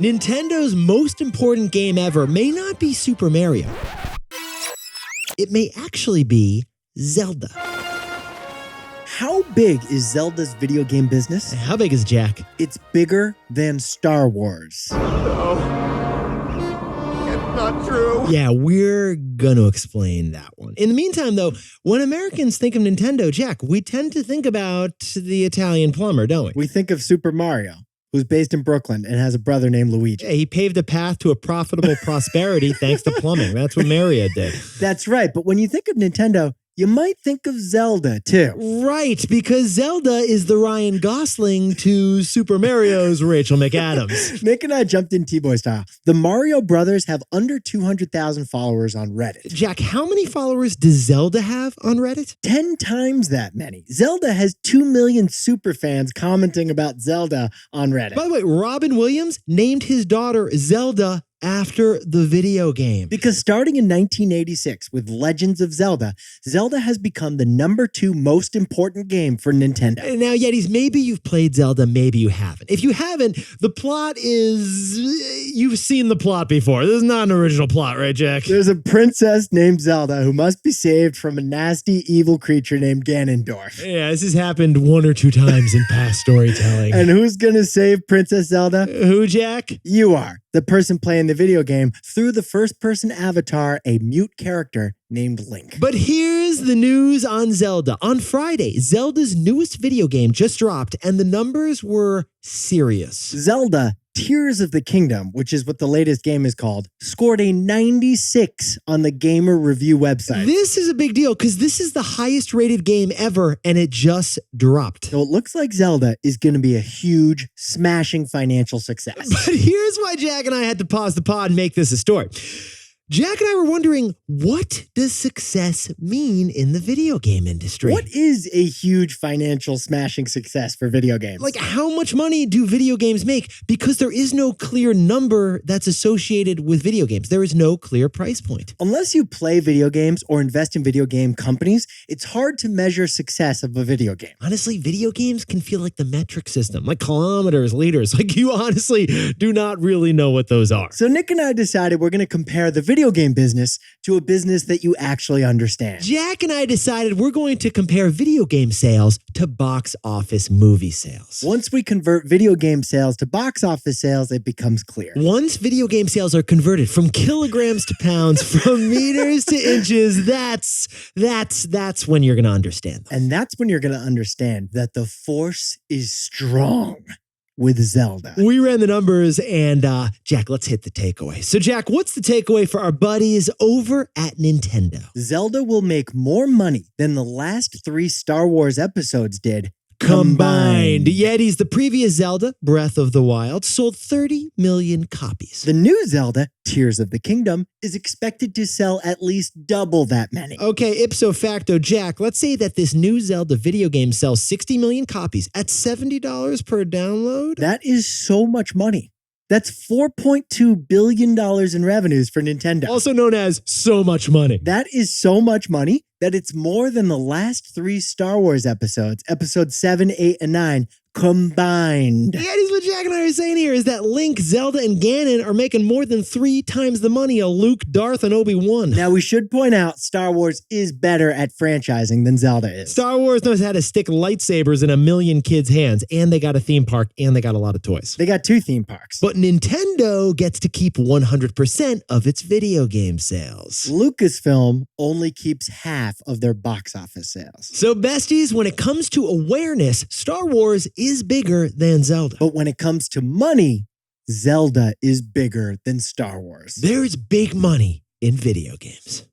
Nintendo's most important game ever may not be Super Mario. It may actually be Zelda. How big is Zelda's video game business? How big is Jack? It's bigger than Star Wars. No. It's not true. Yeah, we're gonna explain that one. In the meantime, though, when Americans think of Nintendo, Jack, we tend to think about the Italian plumber, don't we? We think of Super Mario, who's based in Brooklyn and has a brother named Luigi. Yeah, he paved a path to a profitable prosperity thanks to plumbing. That's what Mario did. That's right, but when you think of Nintendo, you might think of Zelda, too. Right, because Zelda is the Ryan Gosling to Super Mario's Rachel McAdams. Nick and I jumped in T-Boy style. The Mario brothers have under 200,000 followers on Reddit. Jack, how many followers does Zelda have on Reddit? 10 times that many. Zelda has 2 million super fans commenting about Zelda on Reddit. By the way, Robin Williams named his daughter Zelda after the video game. Because starting in 1986 with Legends of Zelda, Zelda has become the #2 most important game for Nintendo. Now, Yetis, maybe you've played Zelda, maybe you haven't. If you haven't, the plot is... You've seen the plot before. This is not an original plot, right, Jack? There's a princess named Zelda who must be saved from a nasty, evil creature named Ganondorf. Yeah, this has happened 1 or 2 times in past storytelling. And who's gonna save Princess Zelda? Who, Jack? You are. The person playing the video game through the first-person avatar, a mute character named Link. But here's the news on Zelda. On Friday, Zelda's newest video game just dropped, and the numbers were serious. Zelda Tears of the Kingdom, which is what the latest game is called, scored a 96 on the Gamer Review website. This is a big deal because this is the highest rated game ever, and it just dropped. So it looks like Zelda is going to be a huge, smashing financial success. But here's why Jack and I had to pause the pod and make this a story. Jack and I were wondering, what does success mean in the video game industry? What is a huge financial smashing success for video games? Like, how much money do video games make? Because there is no clear number that's associated with video games. There is no clear price point. Unless you play video games or invest in video game companies, it's hard to measure success of a video game. Honestly, video games can feel like the metric system, like kilometers, liters. Like, you honestly do not really know what those are. So Nick and I decided we're going to compare the video game business to a business that you actually understand. Jack and I decided we're going to compare video game sales to box office movie sales. Once we convert video game sales to box office sales, it becomes clear. Once video game sales are converted from kilograms to pounds, from meters to inches, that's when you're going to understand them. And that's when you're going to understand that the force is strong with Zelda. We ran the numbers, and Jack, let's hit the takeaway. So Jack, what's the takeaway for our buddies over at Nintendo? Zelda will make more money than the last 3 Star Wars episodes did combined. Yetis, the previous Zelda, Breath of the Wild, sold 30 million copies. The new Zelda, Tears of the Kingdom, is expected to sell at least double that many. Okay, ipso facto, Jack, let's say that this new Zelda video game sells 60 million copies at $70 per download. That is so much money. That's $4.2 billion in revenues for Nintendo. Also known as so much money. That is so much money that it's more than the last 3 Star Wars episodes, episodes 7, 8, and 9, combined. Yeah, that's what Jack and I are saying here is that Link, Zelda, and Ganon are making more than 3 times the money of Luke, Darth, and Obi-Wan. Now, we should point out Star Wars is better at franchising than Zelda is. Star Wars knows how to stick lightsabers in a million kids' hands, and they got a theme park, and they got a lot of toys. They got 2 theme parks. But Nintendo gets to keep 100% of its video game sales. Lucasfilm only keeps half of their box office sales. So, besties, when it comes to awareness, Star Wars is bigger than Zelda. But when it comes to money, Zelda is bigger than Star Wars. There's big money in video games.